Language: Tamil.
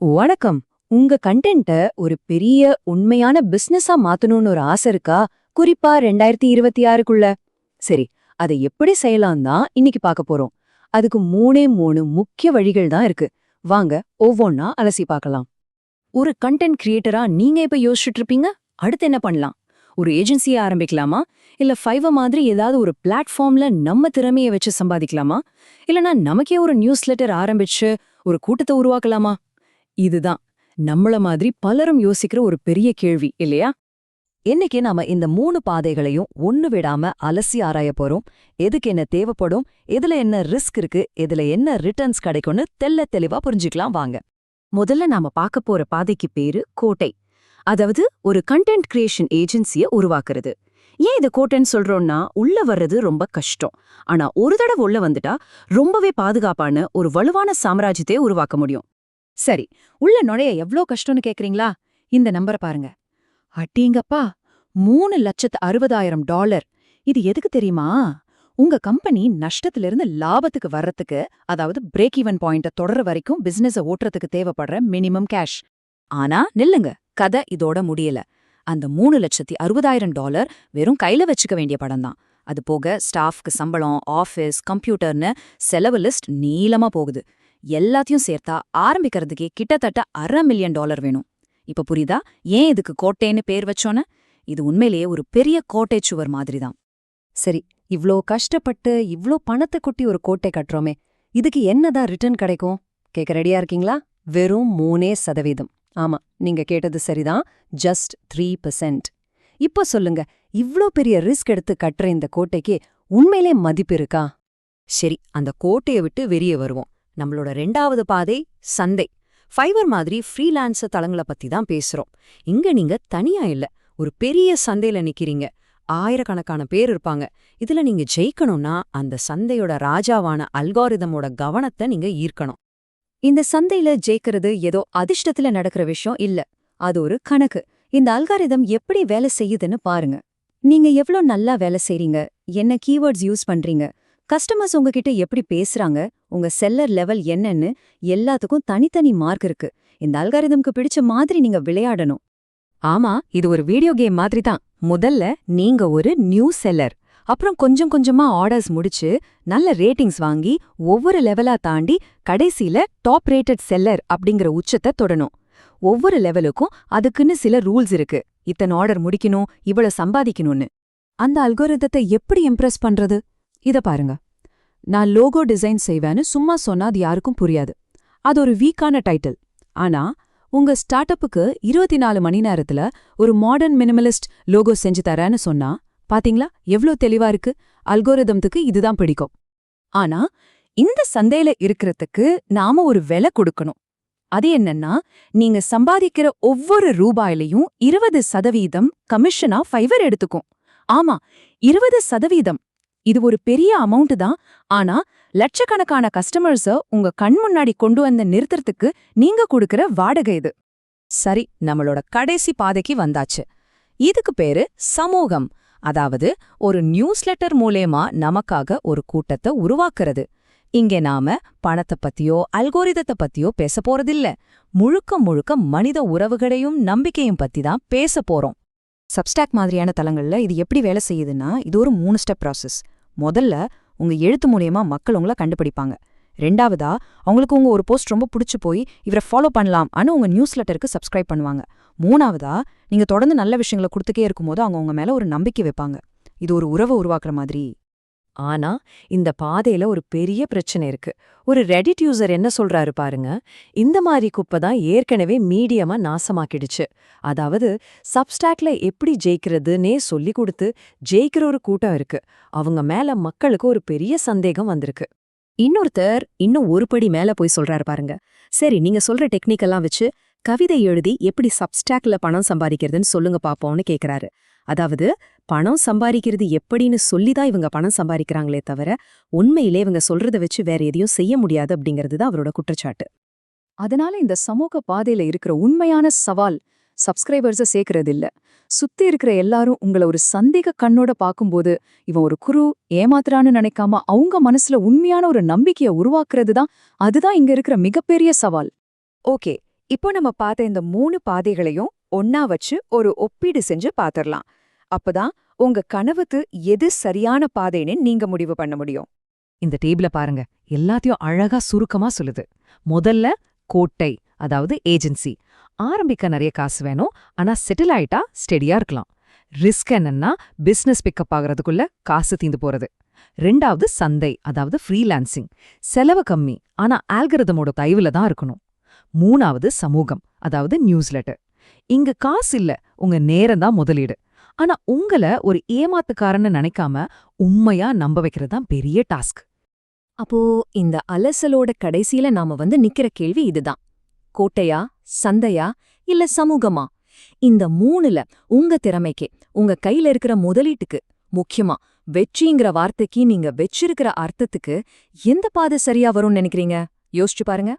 வணக்கம். உங்க கண்டென்ட்ட ஒரு பெரிய உண்மையான பிசினஸா மாத்தணும்னு ஒரு ஆசை இருக்கா? குறிப்பா 2026க்குள்ள. சரி, அதை எப்படி செய்யலாம் தான் இன்னைக்கு பார்க்க போறோம். அதுக்கு மூணே முக்கிய வழிகள் தான் இருக்கு. வாங்க ஒவ்வொன்னா அலசி பார்க்கலாம். ஒரு கண்டென்ட் கிரியேட்டரா நீங்க இப்ப யோசிச்சுட்டு இருப்பீங்க, அடுத்து என்ன பண்ணலாம்? ஒரு ஏஜென்சியை ஆரம்பிக்கலாமா? இல்ல ஃபைவர் மாதிரி ஏதாவது ஒரு பிளாட்ஃபார்ம்ல நம்ம திறமையை வச்சு சம்பாதிக்கலாமா? இல்லனா நமக்கே ஒரு நியூஸ் லெட்டர் ஆரம்பிச்சு ஒரு கூட்டத்தை உருவாக்கலாமா? இதுதான் நம்மள மாதிரி பலரும் யோசிக்கிற ஒரு பெரிய கேள்வி இல்லையா? இன்னைக்கு நாம இந்த 3 பாதைகளையும் ஒண்ணு விடாம அலசி ஆராய போறோம். எதுக்கு என்ன தேவைப்படும், எதுல என்ன ரிஸ்க் இருக்கு, எதுல என்ன ரிட்டர்ன்ஸ் கிடைக்கும்னு தெளிவா புரிஞ்சுக்கலாம் வாங்க. முதல்ல நாம பார்க்க போற பாதைக்கு பேரு கோட்டை. அதாவது ஒரு கண்டென்ட் கிரியேஷன் ஏஜென்சிய உருவாக்குறது. ஏன் இது கோட்டைன்னு சொல்றோம்னா, உள்ள வர்றது ரொம்ப கஷ்டம். ஆனா ஒரு தடவை உள்ள வந்துட்டா ரொம்பவே பாதுகாப்பான ஒரு வலுவான சாம்ராஜ்யத்தை உருவாக்க முடியும். சரி, உள்ள நுழைய எவ்ளோ கஷ்டம்னு கேக்குறீங்களா? இந்த நம்பரை பாருங்க. அட்டீங்கப்பா, $3,60,000. இது எதுக்கு தெரியுமா? உங்க கம்பெனி நஷ்டத்திலிருந்து லாபத்துக்கு வர்றதுக்கு, அதாவது பிரேக் ஈவன் பாயிண்ட தொடர வரைக்கும் பிசினஸ ஓட்டுறதுக்கு தேவைப்படுற மினிமம் கேஷ். ஆனா நில்லுங்க, கதை இதோட முடியல. அந்த $3,60,000 வெறும் கையில வச்சுக்க வேண்டிய படம் தான். அது போக ஸ்டாஃப்க்கு சம்பளம், ஆஃபீஸ், கம்ப்யூட்டர்னு செலவு லிஸ்ட் நீளமா போகுது. எல்லாத்தையும் சேர்த்தா ஆரம்பிக்கிறதுக்கே கிட்டத்தட்ட $500,000 வேணும். இப்ப புரியுதா ஏன் இதுக்கு கோட்டைன்னு பேர் வச்சோன்னு? இது உண்மையிலேயே ஒரு பெரிய கோட்டை சுவர் மாதிரிதான். சரி, இவ்ளோ கஷ்டப்பட்டு இவ்ளோ பணத்தை கொட்டி ஒரு கோட்டை கட்டுறோமே, இதுக்கு என்னதான் ரிட்டர்ன் கிடைக்கும் கேட்க ரெடியா இருக்கீங்களா? வெறும் 3%. ஆமா, நீங்க கேட்டது சரிதான். ஜஸ்ட் 3%. இப்ப சொல்லுங்க, இவ்ளோ பெரிய ரிஸ்க் எடுத்து கட்டுற இந்த கோட்டைக்கு உண்மையிலே மதிப்பு இருக்கா? சரி, அந்த கோட்டையை விட்டு வெளியே வருவோம். நம்மளோட 2வது பாதை சந்தை. ஃபைவர் மாதிரி ஃப்ரீலான்சர் தளங்களை பத்தி தான் பேசுறோம். இங்க நீங்க தனியா இல்ல, ஒரு பெரிய சந்தையில நிக்கிறீங்க. ஆயிரக்கணக்கான பேர் இருப்பாங்க. இதுல நீங்க ஜெயிக்கணும்னா அந்த சந்தையோட ராஜாவான அல்காரிதமோட கவனத்தை நீங்க ஈர்க்கணும். இந்த சந்தையில ஜெயிக்கிறது ஏதோ அதிர்ஷ்டத்துல நடக்கிற விஷயம் இல்ல. அது ஒரு கணக்கு. இந்த அல்காரிதம் எப்படி வேலை செய்யுதுன்னு பாருங்க. நீங்க எவ்ளோ நல்லா வேலை செய்றீங்க, என்ன கீவேர்ட்ஸ் யூஸ் பண்றீங்க, கஸ்டமர்ஸ் உங்ககிட்ட எப்படி பேசுறாங்க, உங்க செல்லர் லெவல் என்னன்னு எல்லாத்துக்கும் தனித்தனி மார்க் இருக்கு. இந்த அல்காரிதம்க்கு பிடிச்ச மாதிரி நீங்க விளையாடணும். ஆமா, இது ஒரு வீடியோ கேம் மாதிரி தான். முதல்ல நீங்க ஒரு நியூ செல்லர், அப்புறம் கொஞ்சம் கொஞ்சமா ஆர்டர்ஸ் முடிச்சு நல்ல ரேட்டிங்ஸ் வாங்கி ஒவ்வொரு லெவலா தாண்டி கடைசியில டாப் ரேட்டட் செல்லர் அப்படிங்கிற உச்சத்தை தொடணும். ஒவ்வொரு லெவலுக்கும் அதுக்குன்னு சில ரூல்ஸ் இருக்கு. இத்தனை ஆர்டர் முடிக்கணும், இவ்வளவு சம்பாதிக்கணும்னு. அந்த அல்காரிதத்தை எப்படி இம்ப்ரெஸ் பண்றது? இத பாருங்க. நான் லோகோ டிசைன் செய்வேன்னு சும்மா சொன்னா அது யாருக்கும் புரியாது. அது ஒரு வீக்கான டைட்டில். ஆனா உங்க ஸ்டார்ட் அப்புக்கு 24 மணி நேரத்துல ஒரு மாடர்ன் மினிமலிஸ்ட் லோகோ செஞ்சு தரேன்னு சொன்னா பாத்தீங்களா எவ்ளோ தெளிவா இருக்கு? அல்கோரிதம்துக்கு இதுதான் பிடிக்கும். ஆனா இந்த சந்தையில இருக்கிறதுக்கு நாம ஒரு விலை கொடுக்கணும். அது என்னன்னா, நீங்க சம்பாதிக்கிற ஒவ்வொரு ரூபாயிலையும் 20% கமிஷனா ஃபைவர் எடுத்துக்கும். ஆமா, 20%. இது ஒரு பெரிய அமௌண்ட் தான். ஆனா லட்சக்கணக்கான கஸ்டமர்ஸ உங்க கண் முன்னாடி கொண்டு வந்து நிறுத்துறதுக்கு நீங்க கொடுக்கிற வாடகை இது. சரி, நம்மளோட கடைசி பாதைக்கு வந்தாச்சு. இதுக்கு பேரு சமூகம். அதாவது ஒரு நியூஸ் லெட்டர் மூலமா நமக்காக ஒரு கூட்டத்தை உருவாக்குறது. இங்கே நாம பணத்தை பத்தியோ அல்கோரிதத்தை பத்தியோ பேச போறதில்ல. முழுக்க முழுக்க மனித உறவுகளையும் நம்பிக்கையும் பத்தி தான் பேச போறோம். சப்ஸ்டாக் மாதிரியான தளங்கள்ல இது எப்படி வேலை செய்யுதுன்னா, இது ஒரு 3 ஸ்டெப் ப்ராசஸ். முதல்ல உங்க எழுத்து மூலியமா மக்கள் உங்களை கண்டுபிடிப்பாங்க. 2வதா அவங்களுக்கு உங்க ஒரு போஸ்ட் ரொம்ப பிடிச்சு போய் இவரை ஃபாலோ பண்ணலாம் ஆனா உங்க நியூஸ் லெட்டருக்கு சப்ஸ்கிரைப் பண்ணுவாங்க. 3வதா நீங்க தொடர்ந்து நல்ல விஷயங்களை கொடுத்துட்டே இருக்கும்போது அவங்க உங்க மேல ஒரு நம்பிக்கை வைப்பாங்க. இது ஒரு உறவை உருவாக்குற மாதிரி. ஆனா இந்த பாதையில ஒரு பெரிய பிரச்சனை இருக்கு. ஒரு ரெடிட் யூசர் என்ன சொல்றாரு பாருங்க. இந்த மாதிரி குப்பை தான் ஏற்கனவே மீடியமா நாசமாக்கிடுச்சு. அதாவது சப்ஸ்டாக்ல எப்படி ஜெயிக்கிறதுன்னே சொல்லி கொடுத்து ஜெயிக்கிற ஒரு கூட்டம் இருக்கு. அவங்க மேல மக்களுக்கு ஒரு பெரிய சந்தேகம் வந்திருக்கு. இன்னொருத்தர் இன்னும் ஒரு படி மேல போய் சொல்றாரு பாருங்க. சரி, நீங்க சொல்ற டெக்னிக்கெல்லாம் வச்சு கவிதை எழுதி எப்படி சப்ஸ்டாக்ல பணம் சம்பாதிக்கிறதுன்னு சொல்லுங்க பாப்போம்னு கேக்குறாரு. அதாவது பணம் சம்பாதிக்கிறது எப்படின்னு சொல்லிதான் இவங்க பணம் சம்பாதிக்கிறாங்களே தவிர உண்மையிலே இவங்க சொல்றத வச்சு வேற எதையும் செய்ய முடியாது அப்படிங்கிறது தான் அவரோட குற்றச்சாட்டு. அதனால இந்த சமூக பாதையில இருக்கிற உண்மையான சவால் சப்ஸ்கிரைபர்ஸ சேர்க்கறது இல்ல. சுத்தி இருக்கிற எல்லாரும் உங்களை ஒரு சந்தேக கண்ணோட பாக்கும்போது இவன் ஒரு குரு ஏமாத்துறான்னு நினைக்காம அவங்க மனசுல உண்மையான ஒரு நம்பிக்கையை உருவாக்குறது தான். அதுதான் இங்க இருக்கிற மிகப்பெரிய சவால். ஓகே, இப்போ நம்ம பார்த்த இந்த 3 பாதைகளையும் ஒன்னா வச்சு ஒரு ஒப்பீடு செஞ்சு பாத்திரலாம். அப்பதான் உங்க கனவுக்கு எது சரியான பாதைன்னு நீங்க முடிவு பண்ண முடியும். இந்த டேபிள பாருங்க, எல்லாத்தையும் அழகா சுருக்கமா சொல்லுது. முதல்ல கோட்டை, அதாவது ஏஜென்சி. ஆரம்பிக்க நிறைய காசு வேணும், ஆனா செட்டில் ஆயிட்டா ஸ்டெடியா இருக்கலாம். ரிஸ்க் என்னன்னா பிசினஸ் பிக்கப் ஆகுறதுக்குள்ள காசு தீந்து போறது. ரெண்டாவது சந்தை, அதாவது ஃப்ரீலான்சிங். செலவு கம்மி, ஆனா ஆல்கரிதமோட தயவுல தான் இருக்கணும். மூணாவது சமூகம், அதாவது நியூஸ்லெட்டர். இங்க காசு இல்ல, உங்க நேரம் தான் முதலீடு. ஆனா உங்கள ஒரு ஏமாத்துக்காரன்னு நினைக்காம உண்மையா நம்ப வைக்கிறது தான் பெரிய டாஸ்க். அப்போ இந்த அலசலோட கடைசியில நாம நிக்கிற கேள்வி இதுதான். கோட்டையா, சந்தையா, இல்ல சமூகமா? இந்த 3ல உங்க திறமைக்கு, உங்க கையில இருக்கிற முதலீட்டுக்கு, முக்கியமா வெற்றிங்கிற வார்த்தைக்கு நீங்க வெச்சிருக்கிற அர்த்தத்துக்கு எந்த பாதை சரியா வரும்னு நினைக்கிறீங்க? யோசிச்சு பாருங்க.